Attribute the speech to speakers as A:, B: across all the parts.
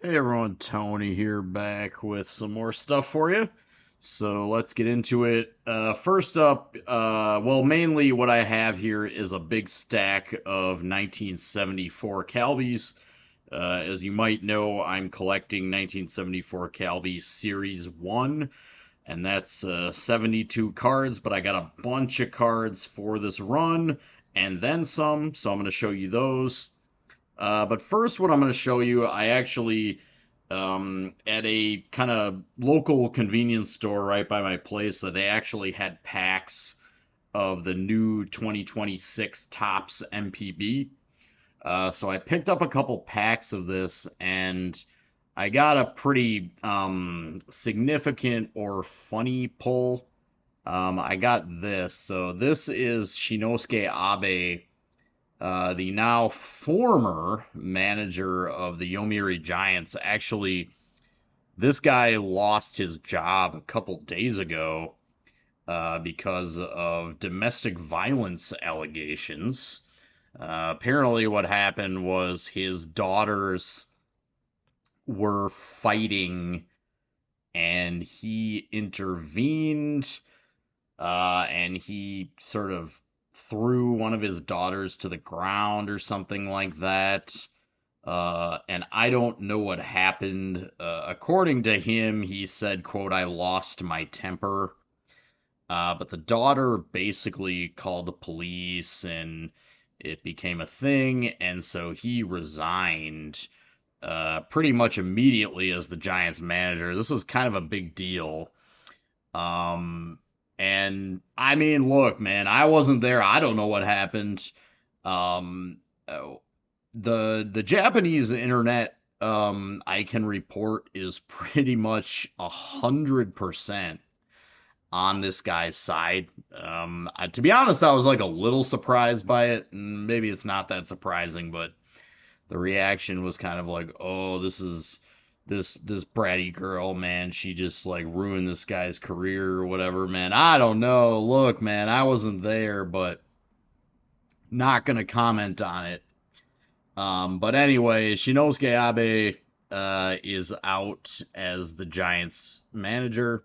A: Hey everyone, Tony here back with some more stuff for you. So let's get into it. First up, well, mainly what I have here is a big stack of 1974 Calbees. As you might know, I'm collecting 1974 Calbee Series 1, and that's 72 cards, but I got a bunch of cards for this run and then some, so I'm going to show you those. But first, what I'm going to show you, I actually, at a kind of local convenience store right by my place, that they actually had packs of the new 2026 Tops MPB. So I picked up a couple packs of this, and I got a pretty significant or funny pull. I got this. So this is Shinosuke Abe, the now former manager of the Yomiuri Giants. Actually, this guy lost his job a couple days ago because of domestic violence allegations. Apparently, what happened was his daughters were fighting and he intervened, and he sort of threw one of his daughters to the ground or something like that. And I don't know what happened. According to him, he said, "quote I lost my temper." But the daughter basically called the police, and it became a thing, and so he resigned pretty much immediately as the Giants manager. This was kind of a big deal. Um, and I mean, look, man, I wasn't there. I don't know what happened. Um, uh, the Japanese internet, I can report, is pretty much 100% on this guy's side. To be honest, I was like a little surprised by it. Maybe it's not that surprising, but the reaction was kind of like, oh, this bratty girl, man, she just like ruined this guy's career or whatever, man. I don't know. Look, man, I wasn't there, but not gonna comment on it. But anyway, Shinosuke Abe is out as the Giants manager.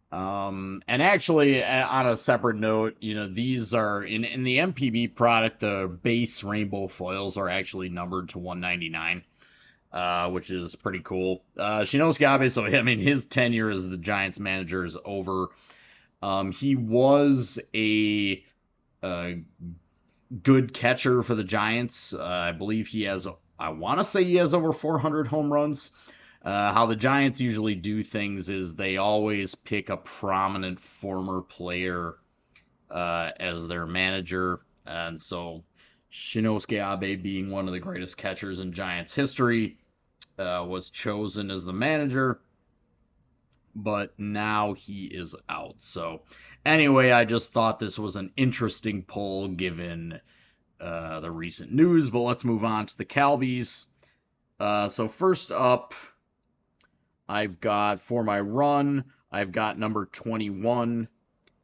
A: And actually, on a separate note, these are in the MPB product, the base rainbow foils are actually numbered to 199, which is pretty cool. Shinosuke Abe, so I mean, his tenure as the Giants manager is over. He was a good catcher for the Giants. I believe he has, I want to say he has over 400 home runs. How the Giants usually do things is they always pick a prominent former player as their manager. And so Shinosuke Abe, being one of the greatest catchers in Giants history, was chosen as the manager, but now he is out. So, anyway, I just thought this was an interesting poll given the recent news, but let's move on to the Calbees. So, first up, I've got for my run, I've got number 21,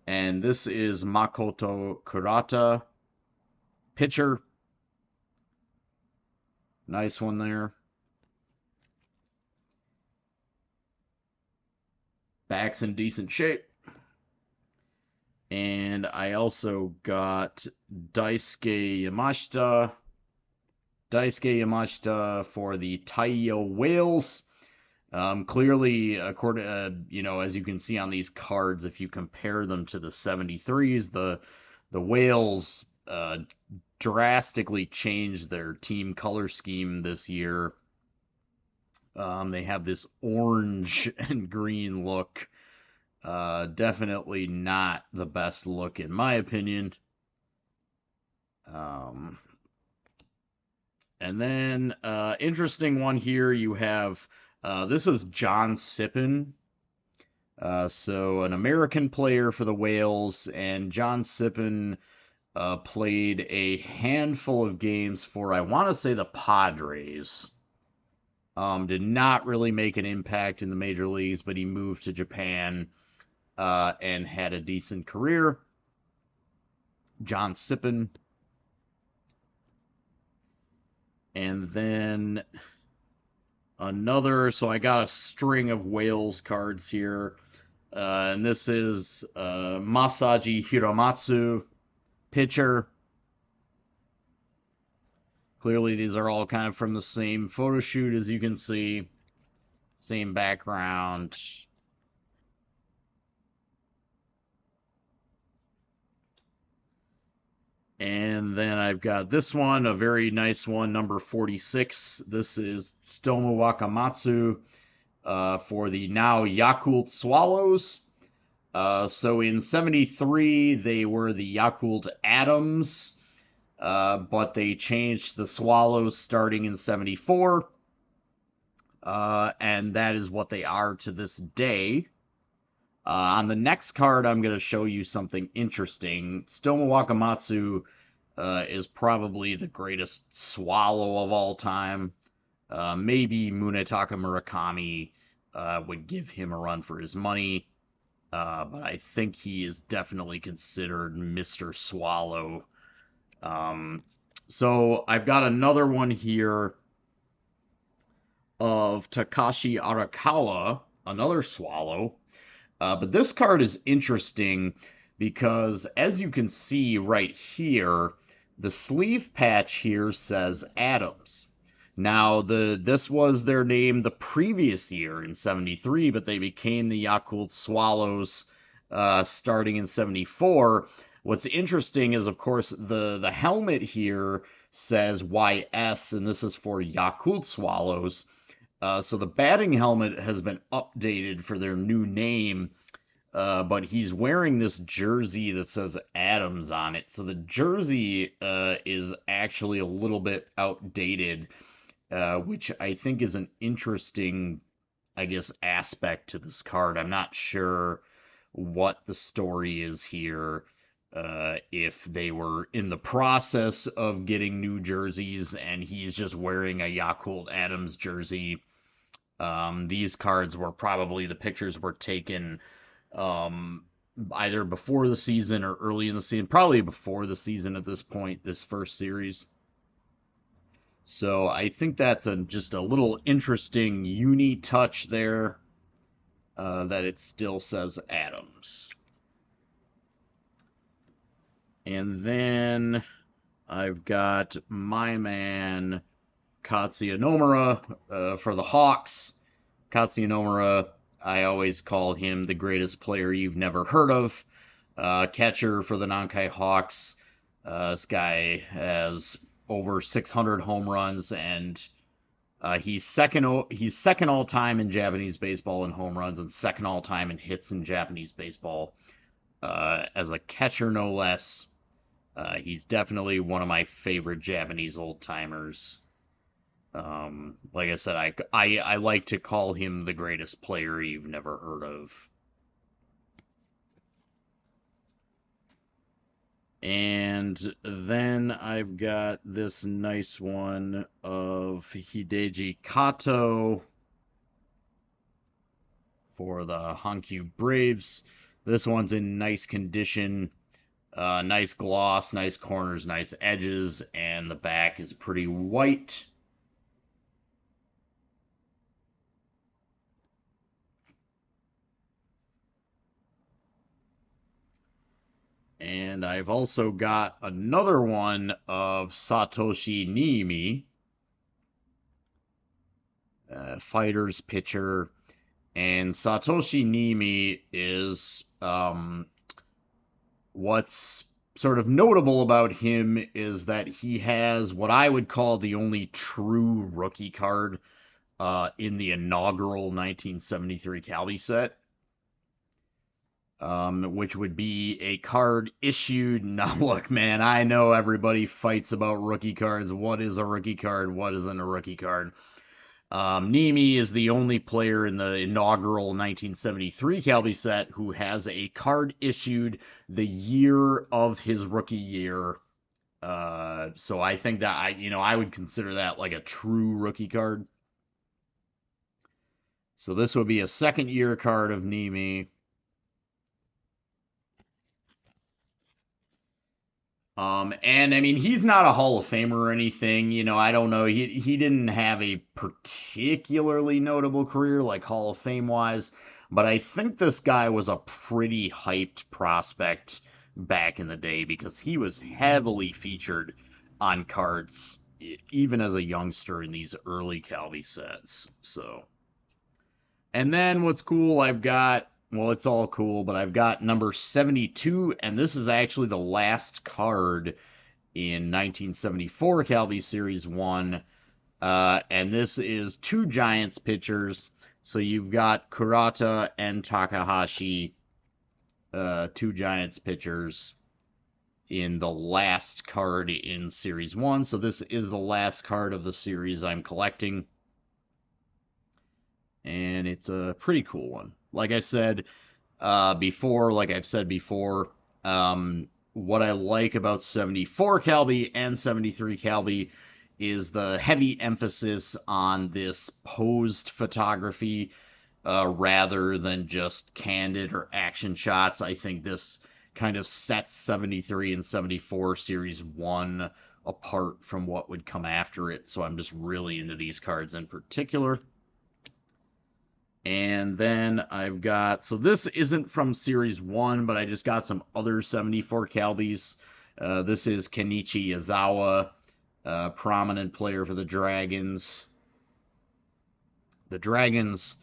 A: and this is Makoto Kurata, pitcher. Nice one there. Back's in decent shape. And I also got Daisuke Yamashita. Daisuke Yamashita for the Taiyo Whales. Clearly, according, as you can see on these cards, if you compare them to the 73s, the Whales drastically changed their team color scheme this year. They have this orange and green look. Definitely not the best look in my opinion. Um, and then interesting one here. You have this is John Sippen. So an American player for the Whales, and John Sippen played a handful of games for, I want to say, the Padres. Did not really make an impact in the major leagues, but he moved to Japan and had a decent career. John Sippen. And then another, so I got a string of Wales cards here. And this is Masaji Hiramatsu, pitcher. Clearly, these are all kind of from the same photo shoot, as you can see. Same background. And then I've got this one, a very nice one, number 46. This is Stomu Wakamatsu for the now Yakult Swallows. So in 73, they were the Yakult Atoms, but they changed the Swallows starting in 74. And that is what they are to this day. On the next card, I'm going to show you something interesting. Stomu Wakamatsu is probably the greatest swallow of all time. Maybe Munetaka Murakami would give him a run for his money, but I think he is definitely considered Mr. Swallow. So I've got another one here of Takashi Arakawa, another swallow. But this card is interesting because, as you can see right here, the sleeve patch here says Adams. Now, this was their name the previous year in 73, but they became the Yakult Swallows starting in 74. What's interesting is, of course, the helmet here says YS, and this is for Yakult Swallows. So the batting helmet has been updated for their new name, but he's wearing this jersey that says Adams on it. So the jersey is actually a little bit outdated, which I think is an interesting, I guess, aspect to this card. I'm not sure what the story is here. If they were in the process of getting new jerseys and he's just wearing a Yakult Adams jersey. These cards were probably, the pictures were taken either before the season or early in the season, probably before the season at this point, this first series. So I think that's just a little interesting uni touch there, that it still says Adams. And then I've got my man Katsuya Nomura for the Hawks. Katsuya Nomura, I always call him the greatest player you've never heard of. Catcher for the Nankai Hawks. This guy has over 600 home runs, and he's second all time in Japanese baseball in home runs, and second all time in hits in Japanese baseball. As a catcher, no less. He's definitely one of my favorite Japanese old timers. Like I said, I like to call him the greatest player you've never heard of. And then I've got this nice one of Hideji Kato for the Hankyu Braves. This one's in nice condition. Nice gloss, nice corners, nice edges, and the back is pretty white. And I've also got another one of Satoshi Niimi, fighters pitcher. And Satoshi Niimi is, what's sort of notable about him is that he has what I would call the only true rookie card in the inaugural 1973 Calbee set. Which would be a card issued. Now, look, man, I know everybody fights about rookie cards. What is a rookie card? What isn't a rookie card? Niimi is the only player in the inaugural 1973 Calbee set who has a card issued the year of his rookie year. So I think that I would consider that like a true rookie card. So this would be a second year card of Niimi. And I mean, he's not a Hall of Famer or anything. I don't know. He didn't have a particularly notable career, like Hall of Fame wise, but I think this guy was a pretty hyped prospect back in the day because he was heavily featured on cards even as a youngster in these early Calbee sets. So, and then what's cool, well, it's all cool, but I've got number 72, and this is actually the last card in 1974 Calbee Series 1. And this is two Giants pitchers. So you've got Kurata and Takahashi, two Giants pitchers in the last card in Series 1. So this is the last card of the series I'm collecting. And it's a pretty cool one. Like I've said before, what I like about 74 Calbee and 73 Calbee is the heavy emphasis on this posed photography rather than just candid or action shots. I think this kind of sets 73 and 74 Series 1 apart from what would come after it. So I'm just really into these cards in particular. And then so this isn't from Series 1, but I just got some other 74 Calbees. This is Kenichi Yazawa, prominent player for the Dragons. The Dragons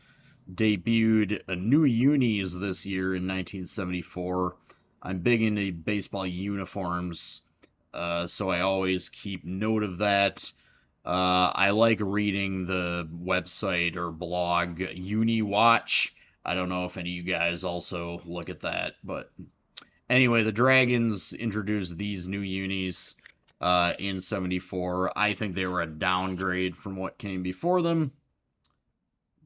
A: debuted a new unis this year in 1974. I'm big into baseball uniforms, so I always keep note of that. I like reading the website or blog UniWatch. I don't know if any of you guys also look at that, but anyway, the Dragons introduced these new unis in 74. I think they were a downgrade from what came before them,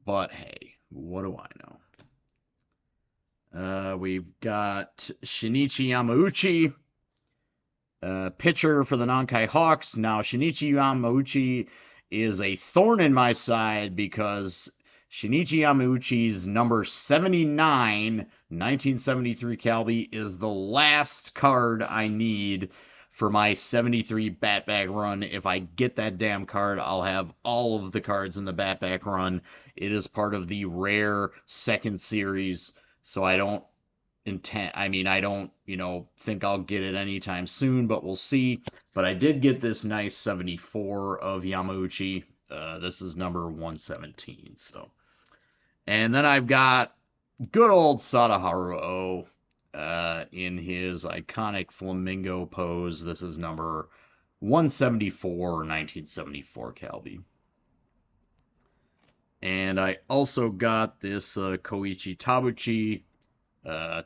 A: but hey, what do I know? We've got Shinichi Yamauchi, pitcher for the Nankai Hawks. Now, Shinichi Yamauchi is a thorn in my side because Shinichi Yamauchi's number 79, 1973 Calbee, is the last card I need for my 73 Batback run. If I get that damn card, I'll have all of the cards in the Batback run. It is part of the rare second series, so I don't think I'll get it anytime soon, but we'll see. But I did get this nice 74 of Yamauchi. This is number 117. So, and then I've got good old Sadaharu O in his iconic flamingo pose. This is number 174, 1974 Calbee. And I also got this Koichi Tabuchi,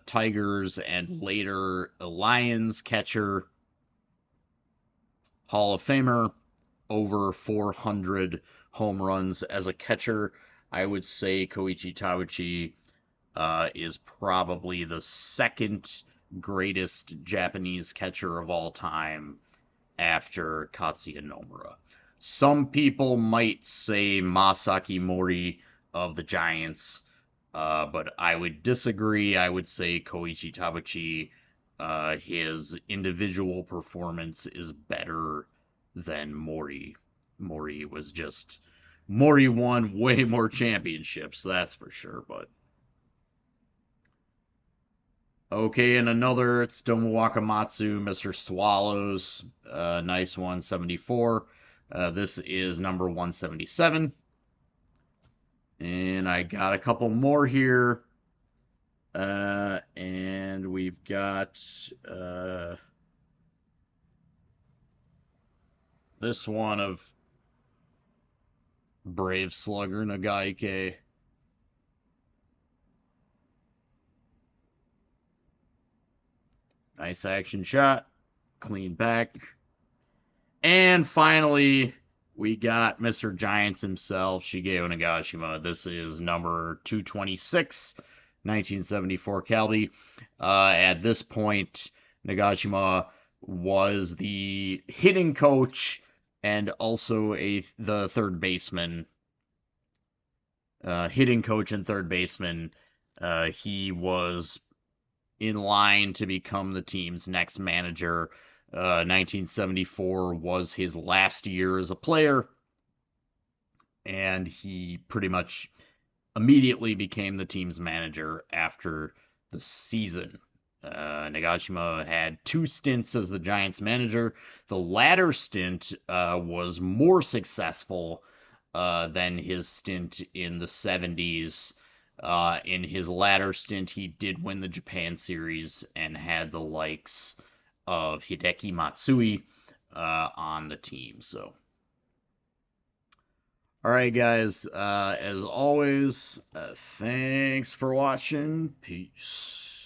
A: Tigers and later Lions catcher, Hall of Famer, over 400 home runs as a catcher. I would say Koichi Tabuchi is probably the second greatest Japanese catcher of all time after Katsuya Nomura. Some people might say Masaki Mori of the Giants, but I would disagree. I would say Koichi Tabuchi, his individual performance is better than Mori. Mori won way more championships, that's for sure. But okay, and another, it's Tomo Wakamatsu, Mr. Swallows, nice one, 74. This is number 177. And I got a couple more here. And we've got this one of Brave Slugger Nagaike. Nice action shot. Clean back. And finally, we got Mr. Giants himself, Shigeo Nagashima. This is number 226, 1974 Calbee. At this point, Nagashima was the hitting coach and also the third baseman. Hitting coach and third baseman. He was in line to become the team's next manager. 1974 was his last year as a player, and he pretty much immediately became the team's manager after the season. Nagashima had 2 stints as the Giants manager. The latter stint was more successful than his stint in the 70s. In his latter stint, he did win the Japan Series and had the likes of Hideki Matsui on the team. So, all right, guys. As always, thanks for watching. Peace.